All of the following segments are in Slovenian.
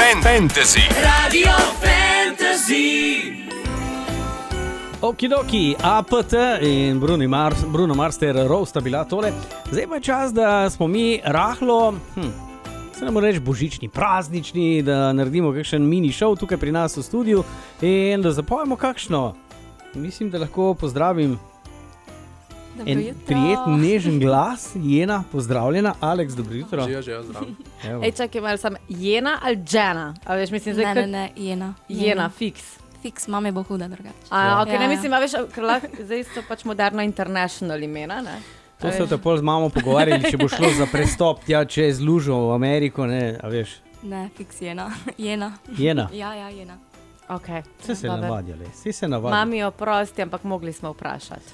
Fantasy. Radio Fantasy. Okidoki, APT in Bruno Mars ter Rose sta bila tole. Zdaj pa je čas, da smo mi rahlo, se ne more reči božični, praznični, da naredimo kakšen mini show tukaj pri nas v studiu in da zapojemo kakšno. Mislim, da lahko pozdravim en prijeten, nežen glas. Jena, pozdravljena. Aleks, dobro jutro. Živijo, zdravim. Ej, čakaj, malo sam, Jena ali Jana? A veš, mislim, zdaj Ne, Jena. Jena, fiks. Fiks, mame bo huda drugače. Ok, ne mislim, a veš, ker zdaj so pač moderno international imena, ne? To se te pol z mamo pogovarjali, če bo šlo za prestop tja čez lužo v Ameriko, ne, a veš. Ne, fiks Jena. Jena. Jena. Ja, Jena. Ok. Vse se navadjali, vsi se navadjali. Mami oprosti, ampak mogli smo vprašati.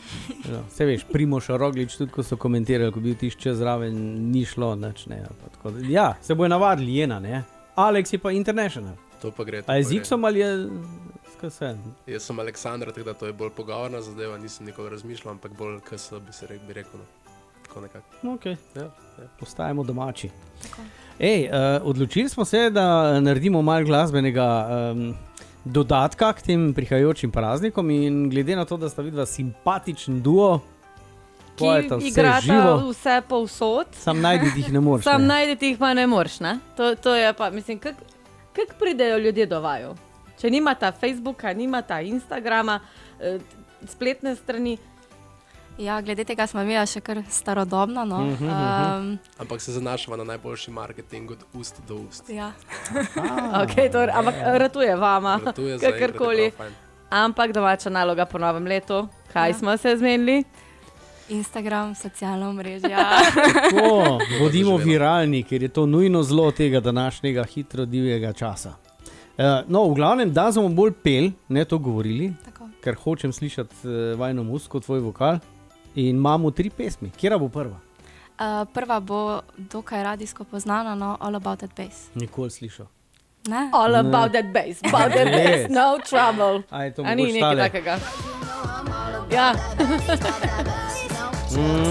Vse veš, Primož Roglič, tudi ko so komentirali, ko bil tišče zraven, ni šlo nič, ne. Ja, se bojo navadili, Jena, ne. Aleks je pa international. To pa gre. A je z X-om ali je skase? Jaz sem Aleksandra, tako da to je bolj pogovorna zadeva, nisem nikoli razmišljal, ampak bolj KS bi rekel, no. Tako nekako. Ok, Ja. postajamo domači. Ej, odločili smo se, da naredimo malo glasbenega dodatka k tem prihajajočim praznikom in glede na to, da sta vidva simpatičen duo, pojeta Ki vse igrata živo, vse povsod. sam najditi jih ne moreš. Sam ne. najdeti jih pa ne moreš, ne? To je pa, mislim, kako pridejo ljudje do vaju? Če nimata Facebooka, nimata Instagrama, spletne strani. Ja, glede tega smo mi še kar starodobna, no. Ampak se zanašava na najboljši marketing od ust do ust. Ja. Okay, ampak ratuje vama, Ratuje zaenkrat, je kakorkoli. prav fajn. Ampak domača naloga po novem letu. Kaj smo se zmenili? Instagram, socialno omrežje. Tako, bodimo Zaživelo. viralni, ker je to nujno zlo tega današnjega hitro divjega časa. No, v glavnem, da smo bolj pel, ne to govorili, Tako. ker hočem slišati vajno muziko, tvoj vokal. In imamo 3 pesmi. Kjera bo prva? Prva bo dokaj radijsko poznana, no, All About That Bass. Nikoli slišal. Ne? All about that bass, about that bass, no trouble. Aj, to A ni mogoče nekaj tale. takega. Ja.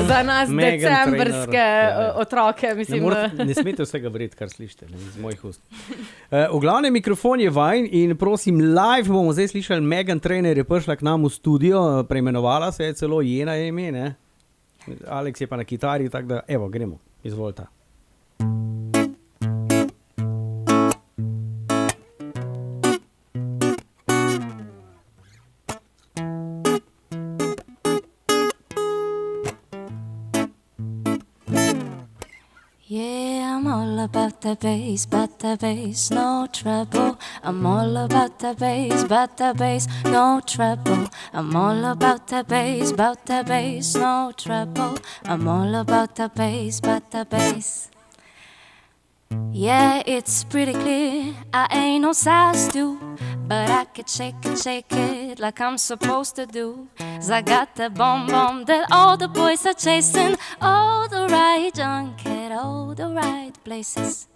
Za nas Meghan decembrske Trainor. Ja. otroke, Ne, mislim. ne smete vsega vreti, kar slišite, ne, iz mojih ust. V glavnem, mikrofon je vajen in prosim, live bomo zdaj slišali, Meghan Trainor je prišla k nam v studio, preimenovala se je celo, Jena je ime, ne? Aleks je pa na kitari, tako da, evo, gremo, izvolite. Yeah, I'm all about that bass, no trouble. I'm all about that bass, no trouble. I'm all about that bass, no trouble. I'm all about that bass. Yeah, it's pretty clear, I ain't no size 2, but I could shake it like I'm supposed to do. 'Cause I got that bomb that all the boys are chasing, all the right junk at all the right places.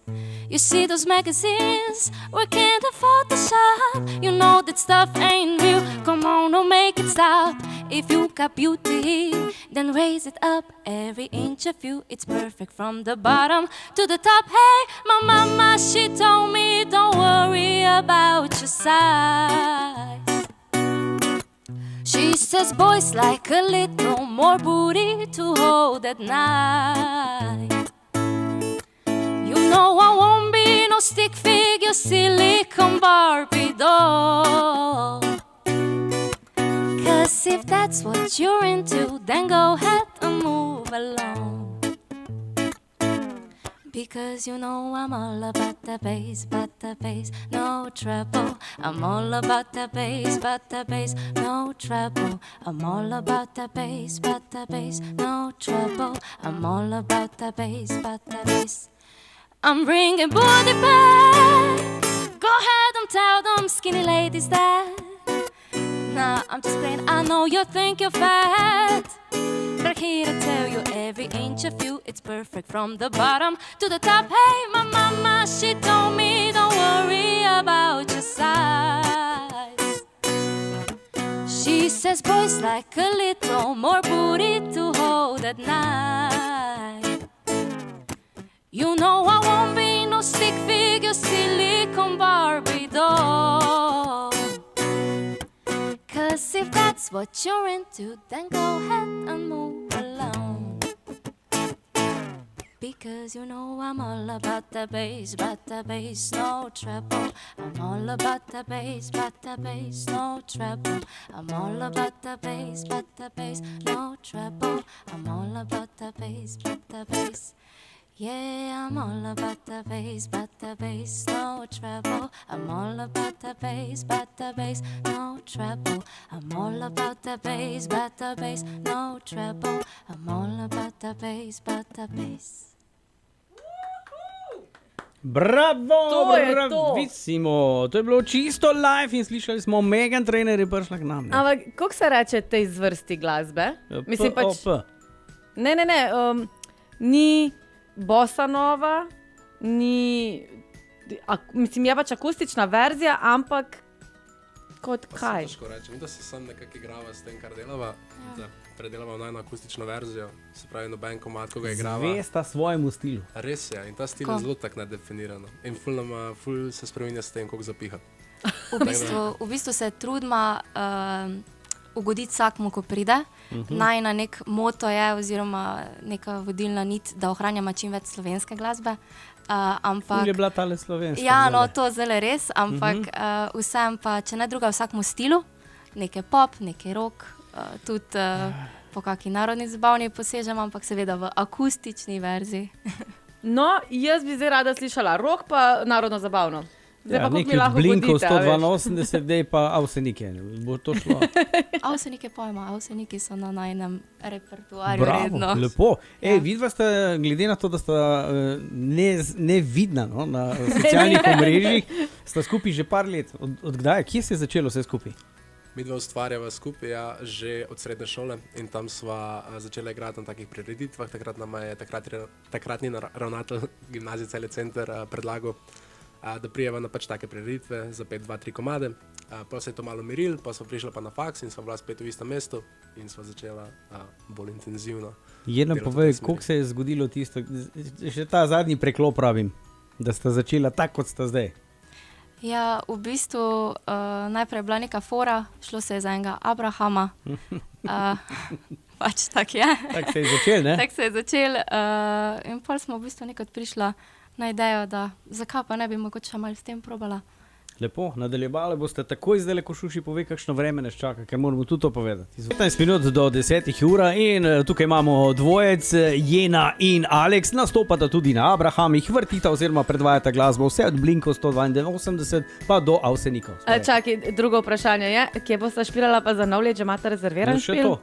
You see those magazines, we can't afford the shop. You know that stuff ain't real, come on, don't make it stop. If you got beauty, then raise it up. Every inch of you, it's perfect from the bottom to the top. Hey, my mama, she told me, don't worry about your size. She says boys like a little more booty to hold at night. You know I won't be no stick figure, silicone Barbie doll. 'Cause if that's what you're into, then go ahead and move along. Because you know I'm all about the bass, no trouble. I'm all about the bass, no trouble. I'm all about the bass, no trouble. I'm all about the bass. I'm bringing booty back. Go ahead and tell them skinny ladies that. Nah, I'm just playing, I know you think you're fat, but I'm here to tell you every inch of you, it's perfect from the bottom to the top. Hey, my mama, she told me, don't worry about your size. She says boys like a little more booty to hold at night. You know I won't be no stick figure your silicone Barbie doll. 'Cause if that's what you're into, then go ahead and move along. Because you know I'm all about the bass, no treble. I'm all about the bass, no treble. I'm all about the bass, no treble. I'm all about the bass. Yeah, I'm all about the bass, no treble. I'm all about the bass, no treble. I'm all about the bass, no treble. I'm all about the bass. Bravo, To je to. bravissimo. To je bilo čisto live in slišali smo Megan Trainor je prišla k nam. Ne? Ampak, kako se reče tej zvrsti glasbe? Mislim pač, POP. ne, ni bossa nova, ni, mislim, je pač akustična verzija, ampak kot kaj? Težko rečem, da se sam nekako igrava s tem, kar delava. Da predelava najno akustično verzijo, se pravi noben komad, ko ga igrava. Zvesta svojemu stilu. Res je, in ta stil je zelo tak nedefiniran. In ful se spreminja s tem, koliko zapiha. V bistvu se trudimo ugoditi vsakmu, ko pride. Najna nek moto je, oziroma neka vodilna nit, da ohranjamo čim več slovenske glasbe. Ampak Ful je bila tale slovenska. ja, no, zdajle. to zelo res, ampak vsem pa, če ne druga, vsakmu stilu, nekaj pop, nekaj rock, tudi po kaki narodni zabavni posežem, ampak seveda v akustični verziji. No, jaz bi zdaj rada slišala rock pa narodno zabavno. Zdaj pa, kako mi nekaj od lahko Blinkov vodite, a veš? 182, dej pa Avsenike. Bo to šlo. Avsenike pojma, avseniki so na najnem repertoarju Bravo, redno. lepo. Ja. Vidva sta, glede na to, da sta nevidna na socialnih omrežjih, sta skupaj že par let. Od kdaj? Kje se je začelo vse skupaj? Mi dva ustvarjava skupaj že od srednje šole in tam sva začela igrati na takih prireditvah. Takrat nam je takratni ravnatelj gimnazije Celje Center predlagal, da prijeva na pač take prireditve za 5-2-3 komade. Pa se je to malo miril, pa smo prišla pa na faks in sva bila spet v istem mestu in sva začela bolj intenzivno. Jedna delati v povej, tej smeri. koliko se je zgodilo tisto, še ta zadnji preklop pravim, da sta začela tako, kot sta zdaj. Ja, v bistvu najprej je bila neka fora, šlo se je za enega Abrahama. Pač tak je. Tako se je začel, ne? Tako se je začel in pol smo v bistvu nekaj prišla na idejo, da zakaj pa ne bi mogoče malo s tem probala. Lepo, nadaljevali boste takoj zdaj, ko Šuši pove, kakšno vreme nas čaka, ker moramo tudi to povedati. 15 minut do 10 ura in tukaj imamo dvojec, Jena in Alex, nastopata tudi na Abrahamih, vrtita oziroma predvajata glasbo vse od Blinkov 182 pa do Avsenikov. Čakaj, drugo vprašanje je, kje boste špilala pa za nov let, že imate rezerviran Še špil? to.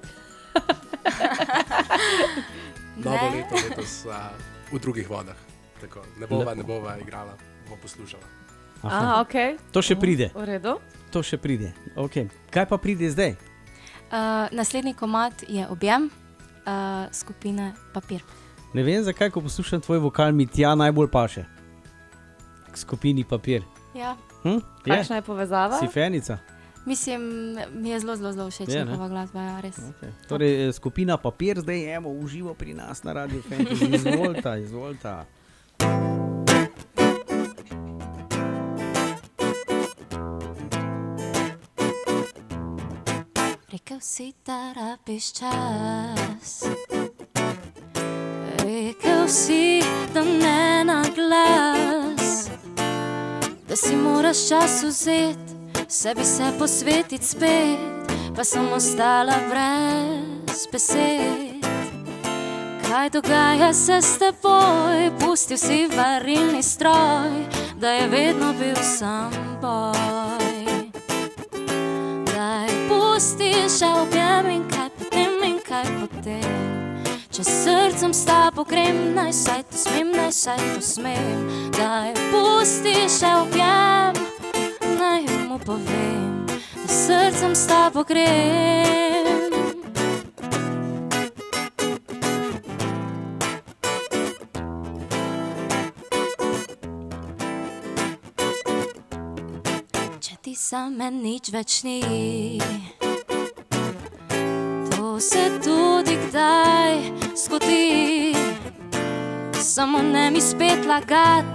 Novo leto letos v drugih vodah. Tako, ne bova igrala, bo poslušala. Aha, ok. To še pride. V redu. To še pride. Okay. Kaj pa pride zdaj? Naslednji komad je Objem skupine Papir. Ne vem, zakaj, ko poslušam tvoj vokal, mi tja najbolj paše. K skupini Papir. Ja. Kakšna je povezava? Si fenica? Mislim, mi je zelo všeč Je, ne? njihova glasba, ja, res. Okay. Torej, skupina Papir zdaj je uživo pri nas na Radio Fantasy. Izvolita. Rekel si, da rabiš čas. Rekel si, da ne na glas. Da si moraš čas vzeti, sebi se posvetiti spet. Pa sem ostala brez besed. Kaj dogaja se s teboj? Pustil si varilni stroj, da je vedno bil sam boj. Pusti še objem in kaj potem. Če srcem s tabo grem, naj saj to smem. Daj pusti še objem, naj mu povem, da srcem s tabo grem. Če ti za men nič več ni, to se tudi kdaj zgodi. Samo ne mi spet lagat,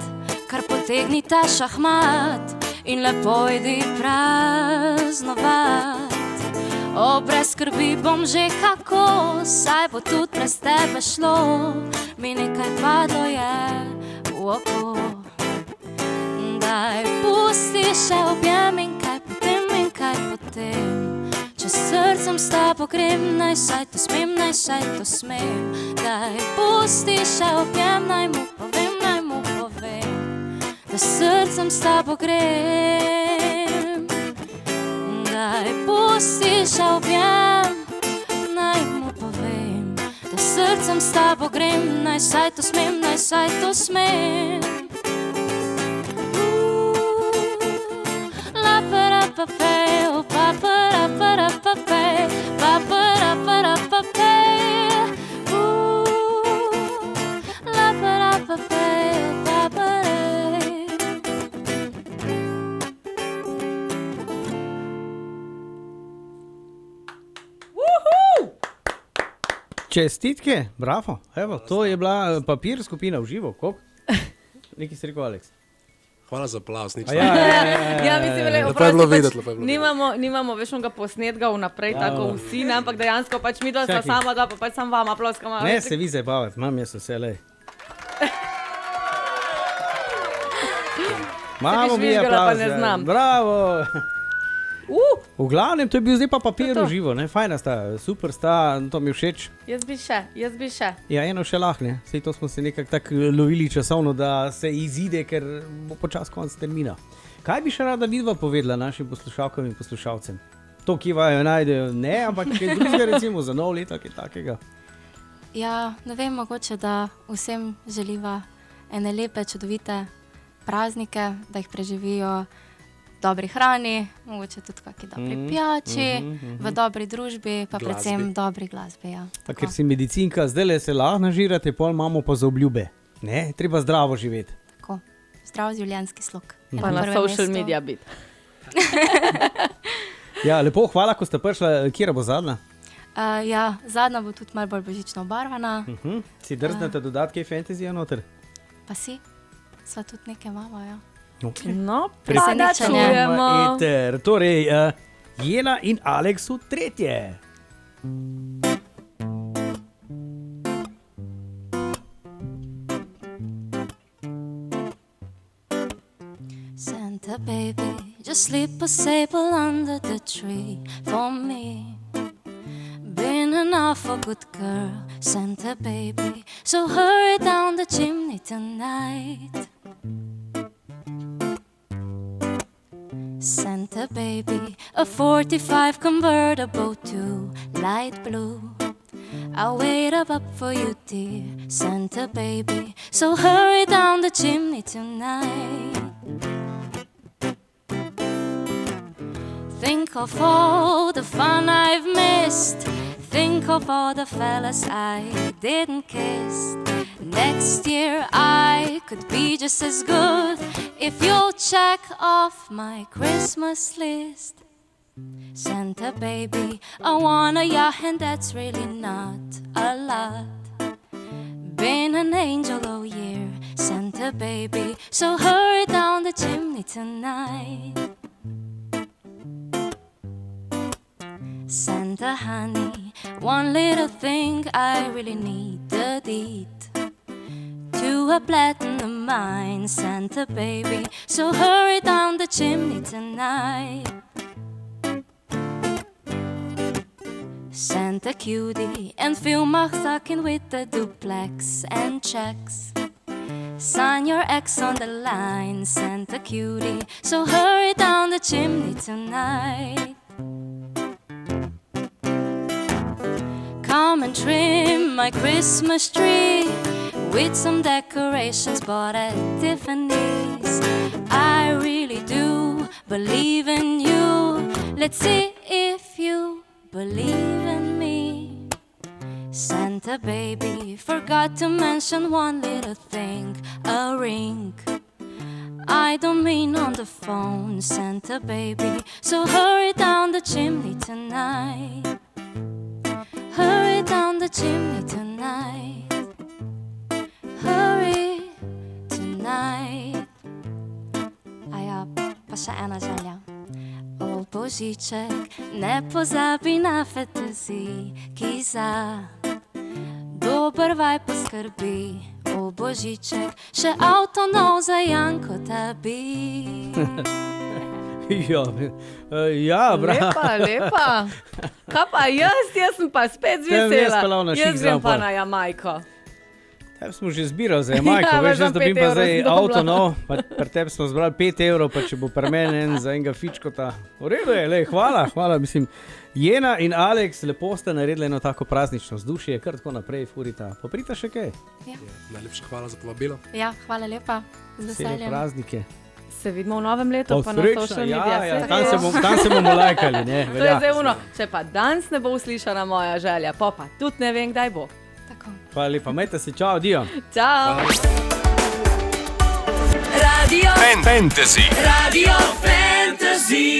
kar potegni ta šahmat in lepo idi praznovat. O, brez skrbi bom že kako, saj bo tudi brez tebe šlo, mi nekaj padlo je v oko. Daj, pusti še objem in kaj potem, če srcem s tabo grem, naj saj to smem, daj, pusti še objem, naj mu povem, da srcem s tabo grem. Daj, pusti še objem, naj mu povem, da srcem s tabo grem, naj saj to smem, Čestitke, bravo. Evo, to je bila Papir skupina v živo. Koliko? Nekaj si rekel, Aleks. Hvala za aplauz, nič. Ja, mislim, le, Lepo je bilo videti, lepo je bilo nimamo več onega posnetka vnaprej, tako vsi, ne, ampak dejansko pač mi dva sta sama dva, pa pač sam vam aploskama. Ne, se vi zabavati, imam jaz vse, lej. Mamo mi je žvižgala, pa aplauz, ne znam. Bravo. V glavnem, to je bil zdaj pa Papir v živo, ne, fajna sta, super sta, to mi je všeč. Jaz bi še. Ja, eno še lahko, ne, sej to smo se nekako tako lovili časovno, da se izide, ker bo počas konc termina. Kaj bi še rada vidva povedala našim poslušalkam in poslušalcem? To, ki vajo najdejo, ne, ampak kaj drugega recimo za nov leto, kaj takega. Ja, ne vem, mogoče, da vsem želiva ene lepe, čudovite praznike, da jih preživijo dobri hrani, mogoče tudi kakšni dobri pijači, v dobri družbi, pa Glasbi. predvsem dobri glasbi. Ja. Pa ker si medicinka, zdajle se lahko nažirate, pol imamo pa za obljube. Ne, treba zdravo živeti. Tako, zdrav življenjski slog. je Pa na prvem social mestu. media biti. Ja, lepo, hvala, ko ste prišla. Kjera bo zadnja? Ja, zadnja bo tudi malo bolj božično obarvana, Si drznete dodatke fantasyja noter? pa si, sva tudi nekaj mama, ja. Okay. No, pa da Presenečenje. čujemo. Eter, torej, Jela in Aleksu tretje. Santa baby, just slip a sable under the tree for me. Been an awful good girl, Santa baby, so hurry down the chimney tonight. Santa baby, a 45 convertible to light blue. I'll wait up for you, dear Santa baby, so hurry down the chimney tonight. Think of all the fun I've missed. Think of all the fellas I didn't kiss. Next year I could be just as good if you'll check off my Christmas list. Santa baby, I want a yacht and that's really not a lot. Been an angel all year, Santa baby, so hurry down the chimney tonight. Santa honey, one little thing I really need the deed to a platinum mine, Santa baby, so hurry down the chimney tonight. Santa cutie, and fill my stocking with the duplex and checks. Sign your ex on the line, Santa cutie, so hurry down the chimney tonight. Come and trim my Christmas tree with some decorations bought at Tiffany's. I really do believe in you. Let's see if you believe in me. Santa baby, forgot to mention one little thing, a ring. I don't mean on the phone, Santa baby, so hurry down the chimney tonight. Hurry down the chimney tonight. Hurry tonight. Pa še ena želja. O Božiček, ne pozabi na fantaziji, ki za dober vaj poskrbi. O Božiček, še avto nov za Janko tebi. Ja, bravo. Lepa. Kaj pa jaz sem pa spet zvesela. Jaz grem pa na Jamajko. Tebi smo že zbirali za Jamajko, Ja, veš, za jaz dobim 5 pa evrov zdaj sem dobila. avto nov, pa pri tebi smo zbrali 5 evrov, pa če bo pri meni en za enega fičkota. V redu je, lej, hvala, mislim. Jena in Alex, lepo ste naredili eno tako praznično vzdušje, kar tako naprej furita. Poprita še kaj? Najlepša hvala za povabilo. Ja, hvala lepa. Z Vesele veseljem. praznike. Se vidimo v novem letu, pa na Srečno, social medijah. ja, Saj tam se bomo lajkali, ne? to je Velja. zdaj ono. Če pa danes ne bo uslišana moja želja, pa tudi ne vem, kdaj bo. Tako. Hvala lepa, majte se, čau, dio. Čau! Radio Fantasy. Radio Fantasy.